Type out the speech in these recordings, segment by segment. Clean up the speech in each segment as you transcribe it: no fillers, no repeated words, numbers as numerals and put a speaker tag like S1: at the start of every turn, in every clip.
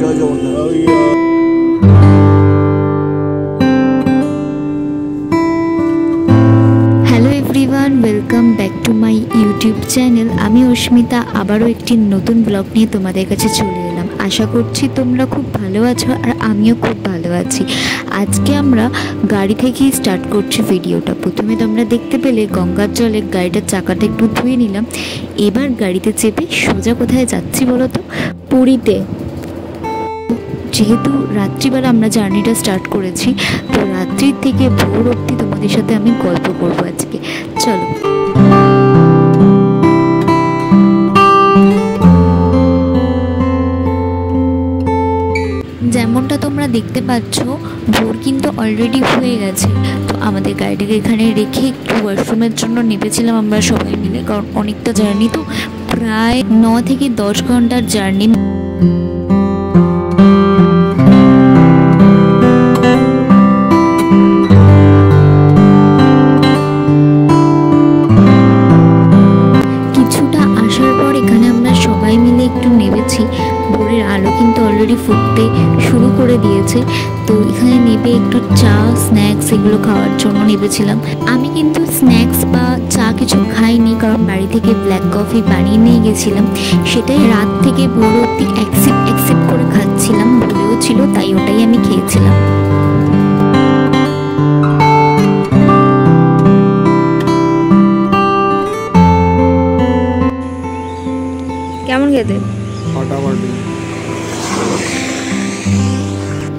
S1: Joy Jagannath.
S2: Hello everyone, welcome back to my YouTube channel. আমি অস্মিতা আবারও একটি নতুন ব্লগ নিয়ে তোমাদের কাছে চলে এলাম। আশা করছি তোমরা খুব ভালো আছো আর আমিও খুব ভালো আছি। আজকে আমরা গাড়ি থেকেই স্টার্ট করছি ভিডিওটা। প্রথমে তোমরা দেখতে পেলে গঙ্গার জলে গাড়িটার চাকাটা একটু ধুয়ে নিলাম। এবার গাড়িতে চেপে সোজা কোথায় যাচ্ছি বলো তো? পুরীতে। যেহেতু রাত্রিবেলা আমরা জার্নিটা স্টার্ট করেছি, তো রাত্রির থেকে ভোর অবধি তোমাদের সাথে আমি গল্প করবো আজকে। চলো। যেমনটা তোমরা দেখতে পাচ্ছ, ভোর কিন্তু অলরেডি হয়ে গেছে। তো আমাদের গাড়িটাকে এখানে রেখে একটু ওয়াশরুমের জন্য নেমেছিলাম আমরা সবাই মিলে, কারণ অনেকটা জার্নি, তো প্রায় 9 থেকে 10 ঘন্টার জার্নি। ভোরের আলো কিন্তু অলরেডি ফুটতে শুরু করে দিয়েছে। তো এখানে নেবে একটু চা স্ন্যাক্স এগুলো খাওয়ার জন্য নেবেছিলাম। আমি কিন্তু স্ন্যাক্স বা চা কিছু খাইনি, কারণ বাড়ি থেকে ব্ল্যাক কফি বানিয়ে নিয়ে গেছিলাম। সেটাই রাত থেকে ভোর অবধি অ্যাকসেপ্ট করে খাচ্ছিলাম, ভুলেও ছিল, তাই ওটাই আমি খেয়েছিলাম। কেমন খেতে?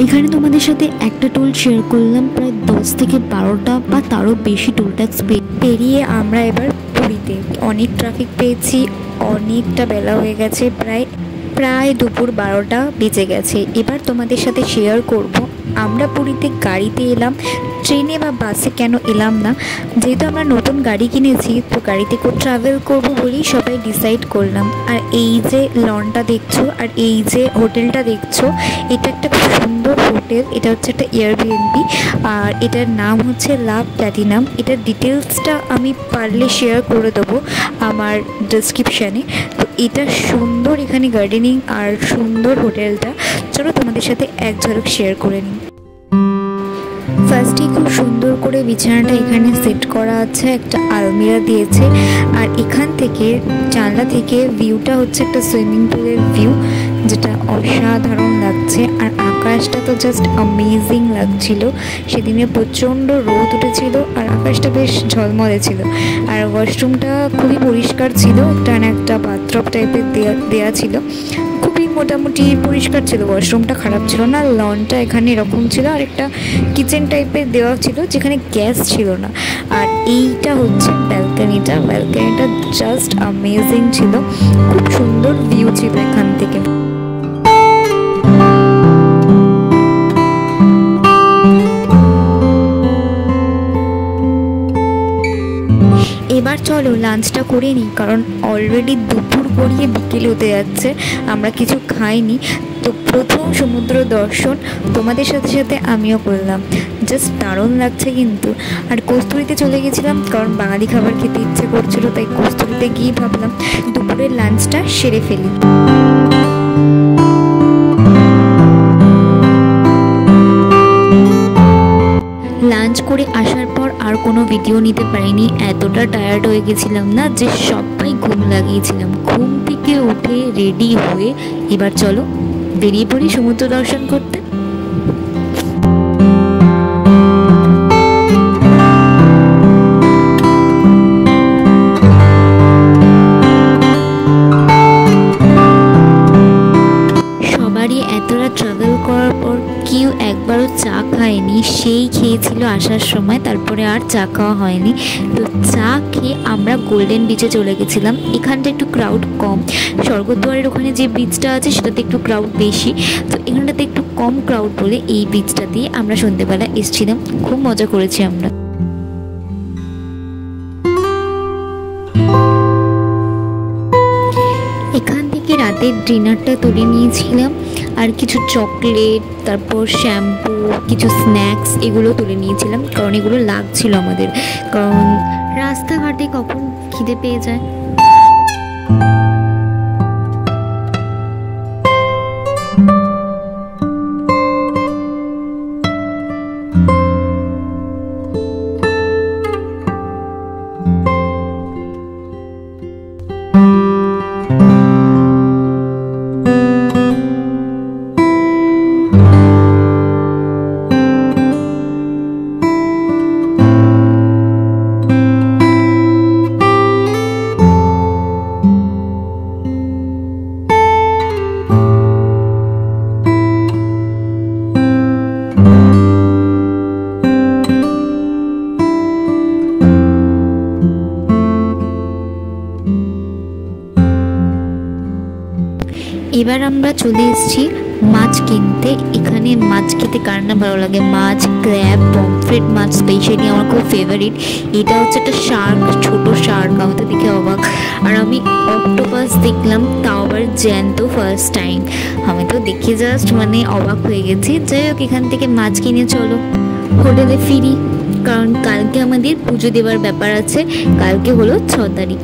S2: এখানে তোমাদের সাথে একটা টোল শেয়ার করলাম। প্রায় 10 থেকে 12টা বা তারও বেশি টোল ট্যাক্স পেরিয়ে আমরা এবার পুরীতে। অনেক ট্রাফিক পেয়েছি, অনেকটা বেলা হয়ে গেছে, প্রায় দুপুর 12টা বেজে গেছে। এবার তোমাদের সাথে শেয়ার করব আমরা পুরীতে গাড়িতে এলাম, ট্রেনে বা বাসে কেন এলাম না। যেহেতু আমরা নতুন গাড়ি কিনেছি, তো গাড়িতে করে ট্রাভেল করবো বলেই সবাই ডিসাইড করলাম। আর এই যে লনটা দেখছো আর এই যে হোটেলটা দেখছো, এটা একটা খুব সুন্দর হোটেল। এটা হচ্ছে একটা এয়ারবিএনবি, আর এটার নাম হচ্ছে লাভ প্ল্যাটিনাম। এটার ডিটেলসটা আমি পারলে শেয়ার করে দেবো আমার ডেসক্রিপশানে। তো এটা সুন্দর, এখানে গার্ডেনিং আর সুন্দর হোটেলটা। চলো তোমাদের সাথে এক ঝলক শেয়ার করে নিই। ফার্স্টেই খুব সুন্দর করে বিছানাটা এখানে সেট করা আছে, একটা আলমিরা দিয়েছে। আর এখান থেকে জানলা থেকে ভিউটা হচ্ছে একটা সুইমিং পুলের ভিউ, যেটা অসাধারণ লাগছে। আর আকাশটা তো জাস্ট অ্যামেজিং লাগছিল। সেদিনে প্রচণ্ড রোদ উঠেছিল আর আকাশটা বেশ ঝলমলে ছিল। আর ওয়াশরুমটা খুবই পরিষ্কার ছিল, একটা বাথরুম টাইপের দেয়া ছিল। খুবই মোটামুটি পরিষ্কার ছিল, ওয়াশরুমটা খারাপ ছিল না। লনটা এখানে এরকম ছিল, আর একটা কিচেন টাইপের দেওয়া ছিল যেখানে গ্যাস ছিল না। আর এইটা হচ্ছে ব্যালকনিটা জাস্ট অ্যামেজিং ছিল, খুব সুন্দর ভিউ ছিল এখান থেকে। এবার চলো লাঞ্চটা করে নিই, কারণ অলরেডি দুপুর গড়িয়ে বিকেল হতে যাচ্ছে, আমরা কিছু খাইনি। তো প্রথম সমুদ্র দর্শন তোমাদের সাথে সাথে আমিও করলাম, জাস্ট দারুণ লাগছে কিন্তু। আর কস্তুরীতে চলে গেছিলাম, কারণ বাঙালি খাবার খেতে ইচ্ছে করছিল, তাই কস্তুরীতে গিয়ে ভাবলাম দুপুরের লাঞ্চটা সেরে ফেলি। লাঞ্চ করে আসার পর আর কোনো ভিডিও নিতে পারিনি, এতটা টায়ার্ড হয়ে গেছিলাম না যে সবাই ঘুম লাগিয়েছিলাম। ঘুম থেকে উঠে রেডি হয়ে এবার চলো বেরিয়ে পড়ি সমুদ্র দর্শন করতে। সবারই এতটা ট্রাভেল করার পর কেউ একবারও চা খায়নি, সেই খেয়েছিল আসার সময়, তারপরে আর চা খাওয়া হয়নি। তো চা খেয়ে আমরা গোল্ডেন বিচে চলে গেছিলাম। এখানটা একটু ক্রাউড কম, স্বর্গদ্বারের ওখানে যে বিচটা আছে সেটাতে একটু ক্রাউড বেশি, তো এখানটাতে একটু কম ক্রাউড বলে এই বিচটা দিয়ে আমরা সন্ধ্যেবেলা এসেছিলাম। খুব মজা করেছি আমরা। এখান থেকে রাতের ডিনারটা তুলে নিয়েছিলাম, আর কিছু চকলেট, তারপর শ্যাম্পু, কিছু স্ন্যাক্স এগুলো তুলে নিয়েছিলাম, কারণ এগুলো লাগছিল আমাদের, কারণ রাস্তাঘাটে কখন খিদে পেয়ে যায়। এবার আমরা চলে এসেছি মাছ কিনতে। এখানে মাছ খেতে কার না ভালো লাগে, মাছ, ক্র্যাব, পমফ্রেট মাছ স্পেশালি আমার খুব ফেভারিট। এটা হচ্ছে একটা শার্ক, ছোট শার্ক, আমি তো দেখে অবাক। আর আমি অক্টোপাস দেখলাম, তাও আবার জ্যান্ত, ফার্স্ট টাইম। আমি তো দেখে জাস্ট মানে অবাক হয়ে গেছি। যাই হোক, এখান থেকে মাছ কিনে চলো হোটেলে ফিরি, কারণ কালকে আমাদের পুজো দেওয়ার ব্যাপার আছে। কালকে হলো 6 তারিখ।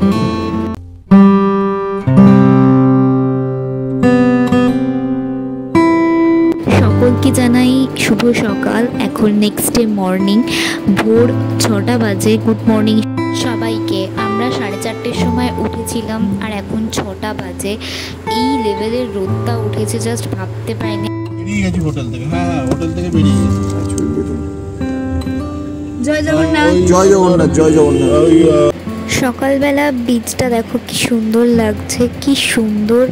S2: সকলকে জানাই শুভ সকাল। এখন নেক্সট ডে মর্নিং, ভোর 6টা বাজে। গুড মর্নিং সবাইকে। আমরা 4:30টার সময় উঠেছিলাম আর এখন 6টা বাজে। এই লেভেলের রোদটা উঠেছে, জাস্ট ভাবতে পারিনি।
S1: বেরিয়ে গেছি হোটেল থেকে। হ্যাঁ, হোটেল থেকে বেরিয়ে গেছি।
S2: জয় জগন্নাথ।
S3: জয় জগন্নাথ, জয় জগন্নাথ।
S2: সকালবেলা বীজটা দেখো কি সুন্দর লাগছে, কি সুন্দর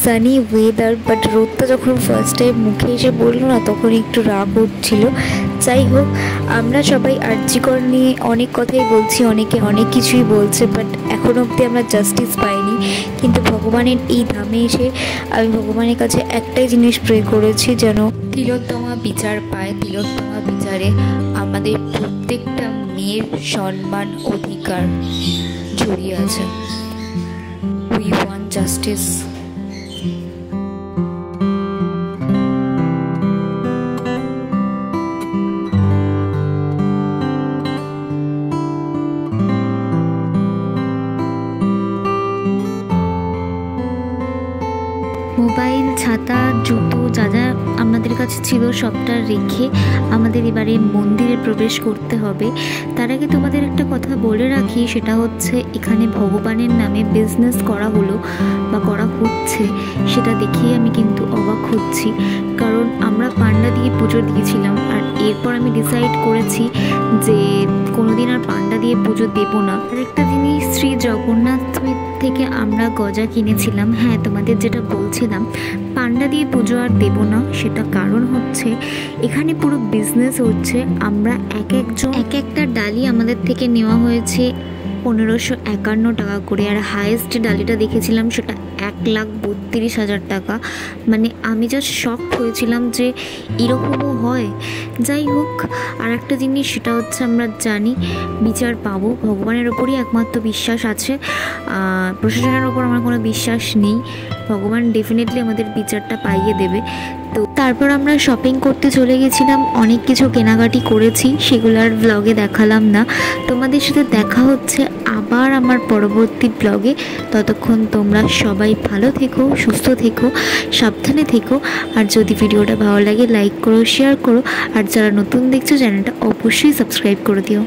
S2: সানি ওয়েদার। বাট রোদটা যখন ফার্স্ট টাইম মুখে এসে পড়লো না, তখন একটু রাগ উঠছিল। যাই হোক, আমরা সবাই আরজিকর নিয়ে অনেক কথাই বলছি, অনেকে অনেক কিছুই বলছে, বাট এখনও অবধি আমরা জাস্টিস পাইনি। কিন্তু ভগবানের এই ধামে এসে আমি ভগবানের কাছে একটাই জিনিস প্রে করেছি, যেন তিলোত্তমা বিচার পায়। তিলোত্তমা বিচারে আমাদের প্রত্যেকটা মেয়ের সম্মান, অধিকার জড়িয়ে আছে। We want justice. মোবাইল, ছাতা, জুতো যা যা আমাদের কাছে ছিল সবটা রেখে আমাদের এবারে মন্দিরে প্রবেশ করতে হবে। তার আগে তোমাদের একটা কথা বলে রাখি, সেটা হচ্ছে এখানে ভগবানের নামে বিজনেস করা হলো বা করা হচ্ছে, সেটা দেখেই আমি কিন্তু অবাক হচ্ছি। কারণ আমরা পান্ডা দিয়ে পুজো দিয়েছিলাম, আর এরপর আমি ডিসাইড করেছি যে কোনোদিন আর পান্ডা দিয়ে পুজো দেবো না। আর একটা জিনিস, শ্রী জগন্নাথ থেকে আমরা গজা কিনেছিলাম। হ্যাঁ, তোমাদের যেটা বলছিলাম পান্ডা দিয়ে পুজো আর দেবো না, সেটা কারণ হচ্ছে এখানে পুরো বিজনেস হচ্ছে। আমরা এক একটা ডালি আমাদের থেকে নেওয়া হয়েছে 1551 টাকা করে। আর হায়েস্ট ডালিটা দেখেছিলাম সেটা 1,32,000 টাকা। মানে আমি জাস্ট শক হয়েছিলাম যে এরকমও হয়। যাই হোক, আর একটা জিনিস, সেটা হচ্ছে আমরা জানি বিচার পাবো, ভগবানের ওপরই একমাত্র বিশ্বাস আছে। প্রশাসনের ওপর আমার কোনো বিশ্বাস নেই। ভগবান ডেফিনেটলি আমাদের বিচারটা পাইয়ে দেবে। তো তারপর আমরা শপিং করতে চলে গেছিলাম, অনেক কিছু কেনাকাটি করেছি, সেগুলো আর ব্লগে দেখালাম না। তোমাদের সাথে দেখা হচ্ছে আবার আমার পরবর্তী ব্লগে। ততক্ষণ তোমরা সবাই ভালো থেকো, সুস্থ থেকো, সাবধানে থেকো। আর যদি ভিডিওটা ভালো লাগে লাইক করো, শেয়ার করো। আর যারা নতুন দেখছো চ্যানেলটা অবশ্যই সাবস্ক্রাইব করে দিও।